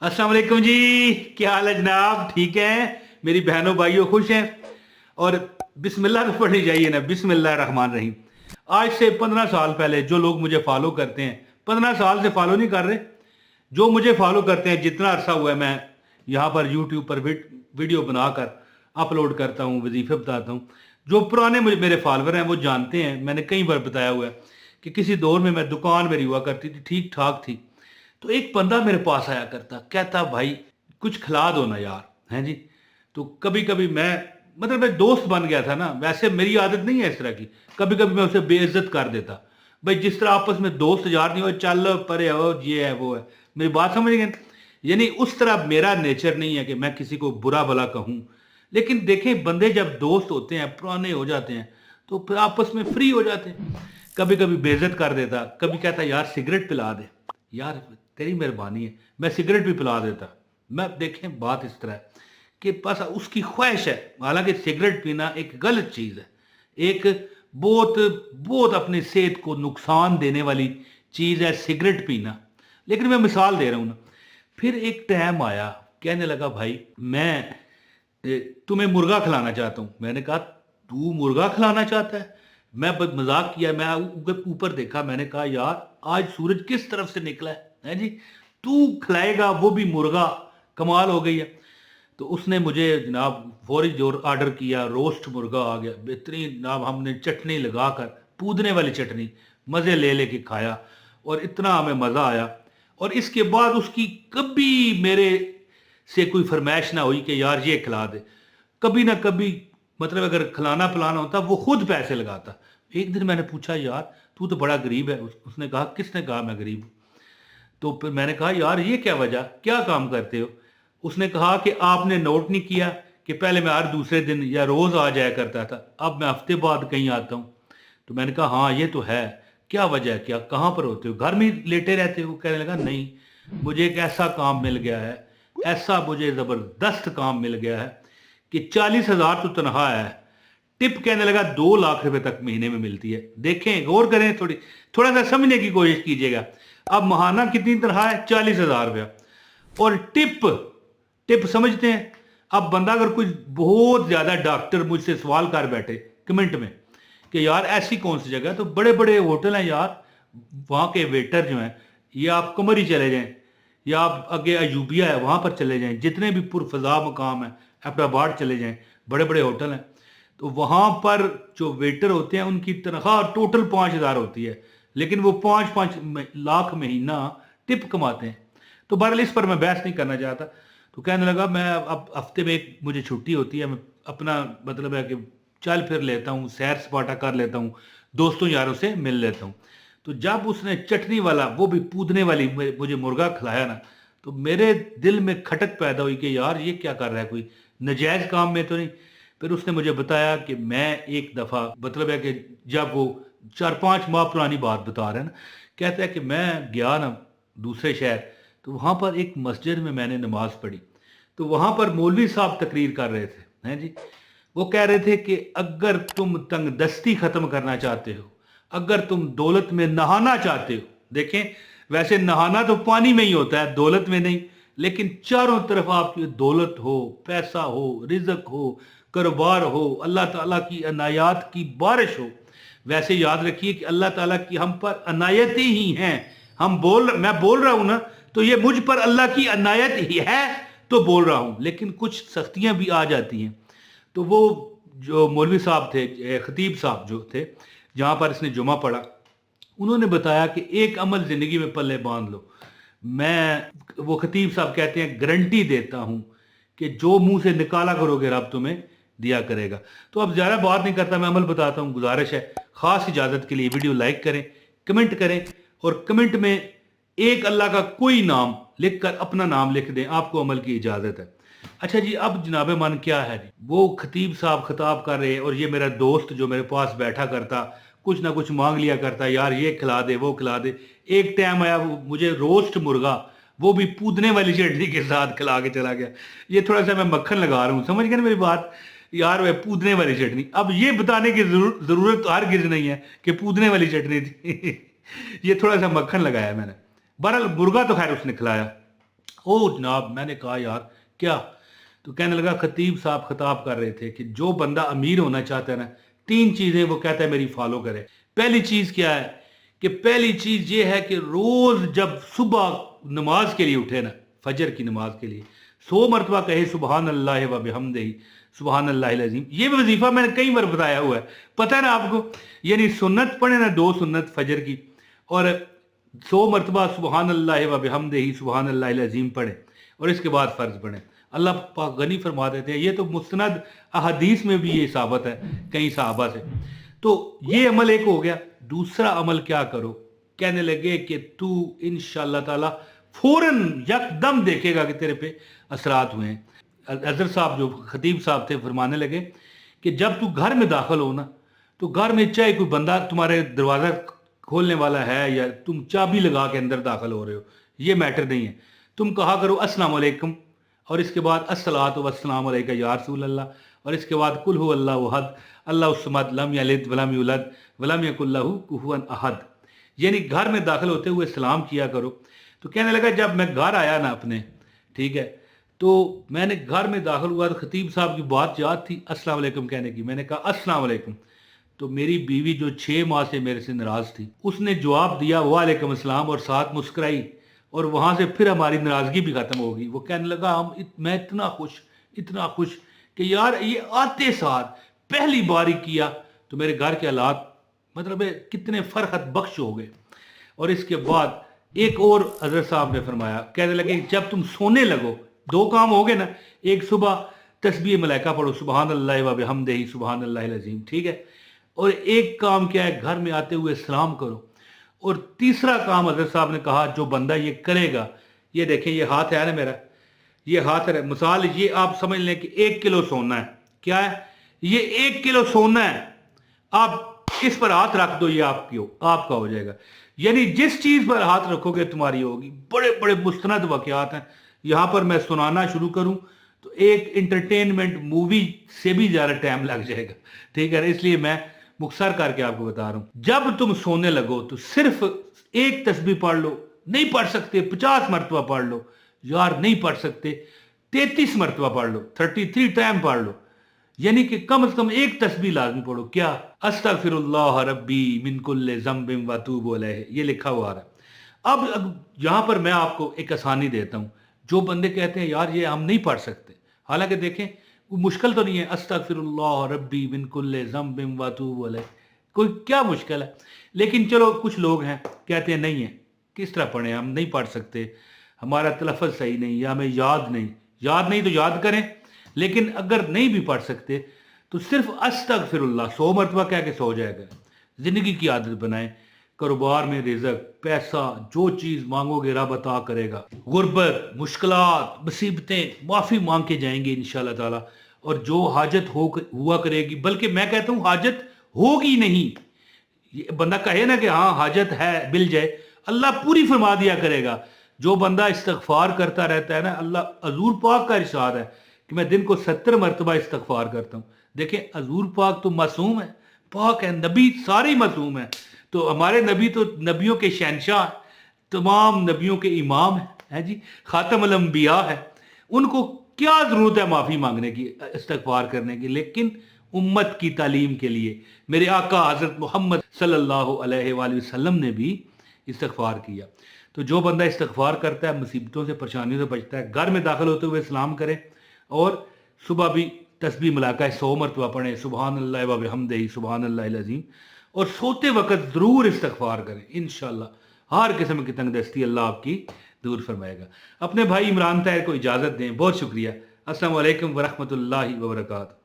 अस्सलाम वालेकुम जी। क्या हाल है जनाब? ठीक है? मेरी बहनों भाइयों खुश हैं? और बिस्मिल्लाह तो पढ़नी चाहिए ना, बिस्मिल्लाह रहमान रहीम। आज से 15 साल पहले जो लोग मुझे फॉलो करते हैं, 15 साल से फॉलो नहीं कर रहे, जो मुझे फॉलो करते हैं, जितना अरसा हुआ है मैं यहाँ पर यूट्यूब पर वीडियो बनाकर अपलोड करता हूँ, वजीफे बताता हूँ। जो पुराने मुझे मेरे फॉलोअर हैं वो जानते हैं, मैंने कई बार बताया हुआ है कि किसी दौर में मैं दुकान मेरी हुआ करती थी, ठीक ठाक थी। तो एक बंदा मेरे पास आया करता, कहता भाई कुछ खिला दो ना यार, हैं जी। तो कभी कभी मैं दोस्त बन गया था ना, वैसे मेरी आदत नहीं है इस तरह की। कभी कभी मैं उसे बेइज्जत कर देता। भाई जिस तरह आपस में दोस्त यार नहीं हो, चल परे हो, ये है वो है, मेरी बात समझ गए? यानी उस तरह मेरा नेचर नहीं है कि मैं किसी को बुरा भला कहूं। लेकिन देखें, बंदे जब दोस्त होते हैं, पुराने हो जाते हैं, तो फिर आपस में फ्री हो जाते हैं। कभी कभी बेइज्जत कर देता, कभी कहता यार सिगरेट पिला दे। यार तेरी मेहरबानी है, मैं सिगरेट भी पिला देता। मैं देखें, बात इस तरह है कि बस उसकी ख्वाहिश है। हालांकि सिगरेट पीना एक गलत चीज़ है, एक बहुत बहुत अपनी सेहत को नुकसान देने वाली चीज़ है सिगरेट पीना। लेकिन मैं मिसाल दे रहा हूँ ना। फिर एक टाइम आया, कहने लगा भाई मैं तुम्हें मुर्गा खिलाना चाहता हूँ। मैंने कहा तू मुर्गा खिलाना चाहता है? मैं बस मजाक किया, मैं ऊपर देखा, मैंने कहा यार आज सूरज किस तरफ से निकला है जी, तू खिलाएगा वो भी मुर्गा? कमाल हो गई है। तो उसने मुझे जनाब फौरी जो ऑर्डर किया, रोस्ट मुर्गा आ गया बेहतरीन जनाब। हमने चटनी लगाकर, पूदने वाली चटनी, मज़े ले लेके खाया और इतना हमें मज़ा आया। और इसके बाद उसकी कभी मेरे से कोई फरमाइश ना हुई कि यार ये खिला दे। कभी ना कभी, मतलब अगर खिलाना पिलाना होता वो खुद पैसे लगाता। एक दिन मैंने पूछा यार तू तो बड़ा गरीब है। उसने कहा किसने कहा मैं गरीब हूँ? तो फिर मैंने कहा यार ये क्या वजह, क्या काम करते हो? उसने कहा कि आपने नोट नहीं किया कि पहले मैं हर दूसरे दिन या रोज आ जाया करता था, अब मैं हफ्ते बाद कहीं आता हूँ। तो मैंने कहा हाँ ये तो है, क्या वजह है, क्या कहाँ पर होते हो, घर में ही लेटे रहते हो? कहने लगा नहीं, मुझे एक ऐसा काम मिल गया है, ऐसा मुझे जबरदस्त काम मिल गया है कि 40,000 तो तनख्वाह है, टिप कहने लगा 2 लाख रुपए तक महीने में मिलती है। देखें, गौर करें, थोड़ा सा समझने की कोशिश कीजिएगा। अब महाना कितनी तनख्वाह है? 40,000 रुपया। और टिप, टिप समझते हैं? अब बंदा अगर कुछ बहुत ज्यादा, डॉक्टर मुझसे सवाल कर बैठे कमेंट में कि यार ऐसी कौन सी जगह है, तो बड़े बड़े होटल हैं यार, वहां के वेटर जो हैं, या आप कमरी चले जाएं, या आप आगे अयूबिया है वहां पर चले जाएं, जितने भी पुरफजा मकाम है, अहमदाबाद चले जाएं, बड़े बड़े होटल हैं। तो वहां पर जो वेटर होते हैं उनकी तनख्वाह टोटल 5,000 होती है, लेकिन वो 5-5 लाख महीना टिप कमाते हैं। तो बहरहाल इस पर मैं बहस नहीं करना चाहता। तो कहने लगा मैं अब हफ्ते में एक मुझे छुट्टी होती है, मैं अपना मतलब है कि चल फिर लेता हूँ, सैर सपाटा कर लेता हूँ, दोस्तों यारों से मिल लेता हूँ। तो जब उसने चटनी वाला, वो भी पूदने वाली, मुझे मुर्गा खिलाया ना, तो मेरे दिल में खटक पैदा हुई कि यार ये क्या कर रहा है, कोई नजायज काम में तो नहीं? फिर उसने मुझे बताया कि मैं एक दफ़ा, मतलब है कि जब वो 4-5 माह पुरानी बात बता रहे हैं ना, कहता है कि मैं गया ना दूसरे शहर, तो वहाँ पर एक मस्जिद में मैंने नमाज पढ़ी। तो वहाँ पर मौलवी साहब तकरीर कर रहे थे, हैं जी। वो कह रहे थे कि अगर तुम तंगदस्ती ख़त्म करना चाहते हो, अगर तुम दौलत में नहाना चाहते हो, देखें वैसे नहाना तो पानी में ही होता है, दौलत में नहीं, लेकिन चारों तरफ आपकी दौलत हो, पैसा हो, रिजक हो, कारोबार हो, अल्लाह ताला की अनायात की बारिश हो। वैसे याद रखिए कि अल्लाह ताला की हम पर अनायत ही हैं। मैं बोल रहा हूं ना, तो ये मुझ पर अल्लाह की अनायत ही है, तो बोल रहा हूं। लेकिन कुछ सख्तियां भी आ जाती हैं। तो वो जो मौलवी साहब थे, खतीब साहब जो थे, जहां पर इसने जुमा पढ़ा, उन्होंने बताया कि एक अमल जिंदगी में पल्ले बांध लो। वो खतीब साहब कहते हैं गारंटी देता हूं कि जो मुंह से निकाला करोगे रब तुम्हें दिया करेगा। तो अब ज़्यादा बात नहीं करता, मैं अमल बताता हूँ। गुजारिश है, ख़ास इजाज़त के लिए वीडियो लाइक करें, कमेंट करें, और कमेंट में एक अल्लाह का कोई नाम लिख कर अपना नाम लिख दें, आपको अमल की इजाज़त है। अच्छा जी, अब जनाब मन क्या है जी, वो खतीब साहब खिताब कर रहे, और ये मेरा दोस्त जो मेरे पास बैठा करता, कुछ ना कुछ मांग लिया करता, यार ये खिला दे, वो खिला दे। एक टाइम आया वो मुझे रोस्ट मुर्गा, वो भी पूदने वाली चटनी के साथ खिला के चला गया। ये थोड़ा सा मैं मक्खन लगा रहा हूँ, समझ गए ना मेरी बात? यार वह पूदने वाली चटनी, अब ये बताने की जरूरत तो हरगिज नहीं है कि पूदने वाली चटनी थी। ये थोड़ा सा मक्खन लगाया मैंने। बहरहाल मुर्गा तो खैर उसने खिलाया। او जनाब, मैंने कहा यार क्या? तो कहने लगा खतीब साहब खिताब कर रहे थे कि जो बंदा अमीर होना चाहता है ना, 3 चीजें वो कहता है मेरी फॉलो करे। पहली चीज क्या है कि पहली चीज ये है कि रोज जब सुबह नमाज के लिए उठे ना, फजर की नमाज के लिए 100 मरतबा कहे सुबहान अल्लाह व बिहम्दिही सुबहान अल्लाहिल अज़ीम। ये वजीफा मैंने कई बार बताया हुआ है, पता है ना आपको। यानी सुन्नत पढ़े ना, 2 सुन्नत फजर की, और 100 मरतबा सुबहान अल्लाह व बिहम्दिही सुबहान अल्लाहिल अज़ीम पढ़े, और इसके बाद फ़र्ज पढ़े। अल्लाह पाक गनी फरमा देते हैं। ये तो मुस्तनद अहदीस में भी ये साबित है कई सहाबा से। तो ये अमल एक हो गया। दूसरा अमल क्या करो, कहने लगे कि तू इंशाअल्लाह ताला फौरन यकदम देखेगा कि तेरे पे असरात हुए हैं। अजहर साहब जो खतीब साहब थे फरमाने लगे कि जब तू घर में दाखिल हो ना, तो घर में चाहे कोई बंदा तुम्हारे दरवाज़ा खोलने वाला है या तुम चाबी लगा के अंदर दाखिल हो रहे हो, ये मैटर नहीं है। तुम कहा करो अस्सलाम वालेकुम, और इसके बाद अस्सलातु वस्सलामु अलैका या रसूल अल्लाह, और इसके बाद कुल हु अल्लाहु अहद अल्लाहुस समद लम यलिद वलम यूलद वलम यकुल लहू कुफुवन अहद। यानी घर में दाखिल होते हुए सलाम किया करो। तो कहने लगा जब मैं घर आया ना अपने, ठीक है, तो मैंने घर में दाखिल हुआ तो खतीब साहब की बात याद थी अस्सलाम वालेकुम कहने की। मैंने कहा अस्सलाम वालेकुम। तो मेरी बीवी जो 6 माह से मेरे से नाराज़ थी, उसने जवाब दिया वालेकुम अस्सलाम, और साथ मुस्कुराई, और वहाँ से फिर हमारी नाराज़गी भी ख़त्म हो गई। वो कहने लगा मैं इतना खुश कि यार ये आते साथ पहली बार ही किया तो मेरे घर के हालात मतलब कितने फरहत बख्श हो गए। और इसके बाद एक और हज़रत साहब ने फरमाया, कहने लगे जब तुम सोने लगो, 2 काम हो गए ना, एक सुबह तस्बीह मलाइका पढ़ो सुबहान अल्लाह व बिहम्दिही सुबहान अल्लाहिल अज़ीम, ठीक है, और एक काम क्या है घर में आते हुए सलाम करो। और तीसरा काम हज़रत साहब ने कहा जो बंदा ये करेगा, ये देखें ये हाथ है ना मेरा, ये हाथ है, मिसाल ये आप समझ लें कि 1 किलो सोना है। क्या है ये? 1 किलो सोना है। आप इस पर हाथ रख दो, ये आपका हो जाएगा। यानी जिस चीज पर हाथ रखोगे तुम्हारी होगी। बड़े बड़े मुस्तनद वाक़यात हैं। यहां पर मैं सुनाना शुरू करूं तो एक इंटरटेनमेंट मूवी से भी ज्यादा टाइम लग जाएगा, ठीक है, इसलिए मैं मुख्तसर करके आपको बता रहा हूं। जब तुम सोने लगो तो सिर्फ एक तस्बीह पढ़ लो। नहीं पढ़ सकते 50 मरतबा पढ़ लो, यार नहीं पढ़ सकते 33 मरतबा पढ़ लो, 33 टाइम पढ़ लो। यानी कि कम से कम एक तस्बीह लाजमी पढ़ो। क्या? अस्तगफिरुल्लाह रब्बी मिन कुल्लि ज़ंबिन व अतूबु अलैहि, ये लिखा हुआ है। अब यहां पर मैं आपको एक आसानी देता हूं। जो बंदे कहते हैं यार ये हम नहीं पढ़ सकते, हालांकि देखें वो मुश्किल तो नहीं है, अस्तगफिरुल्लाह रब्बी मिन कुल्लि ज़ंबिन व अतूबु अलैहि, कोई क्या मुश्किल है। लेकिन चलो कुछ लोग हैं कहते हैं नहीं है, किस तरह पढ़ें, हम नहीं पढ़ सकते, हमारा तलफ़्फ़ुज़ सही नहीं या हमें याद नहीं तो याद करें। लेकिन अगर नहीं भी पढ़ सकते तो सिर्फ अस्तगफिरुल्लाह 100 मरतबा कह के सो जाएगा। जिंदगी की आदत बनाएं। कारोबार में रिज़्क़, पैसा, जो चीज़ मांगोगे रब अता करेगा। गुर्बत, मुश्किलात, मुसीबतें माफ़ी मांग के जाएंगे इंशाअल्लाह ताला। और जो हाजत हुआ करेगी, बल्कि मैं कहता हूँ हाजत होगी नहीं। ये बंदा कहे ना कि हाँ हाजत है मिल जाए, अल्लाह पूरी फरमा दिया करेगा। जो बंदा इस्तगफार करता रहता है ना, अल्लाह हजूर पाक का इरशाद है कि मैं दिन को 70 मरतबा इस्तगफार करता हूँ। देखें हजूर पाक तो मासूम है, पाक है, नबी सारे मासूम है। तो हमारे नबी तो नबियों के शहनशाह, तमाम नबियों के इमाम है जी, खातमुल अंबिया है। उनको क्या ज़रूरत है माफ़ी मांगने की, इस्तगफार करने की। लेकिन उम्मत की तालीम के लिए मेरे आका हज़रत मोहम्मद सल्लल्लाहु अलैहि वसल्लम ने भी इस्तगफार किया। तो जो बंदा इस्तगफार करता है मुसीबतों से, परेशानियों से बचता है। घर में दाखिल होते हुए सलाम करें, और सुबह भी तस्बीह मलाइका 100 मरतबा पढ़ें सुबहान अल्लाह व बिहम्दिही सुबहान अल्लाहिल अज़ीम। और सोते वक्त ज़रूर इस्तगफार करें। इंशाअल्लाह हर किस्म की तंगदस्ती अल्लाह आपकी दूर फरमाएगा। अपने भाई इमरान ताहिर को इजाज़त दें। बहुत शुक्रिया। अस्सलामु अलैकुम व रहमतुल्लाहि व बरकातहू।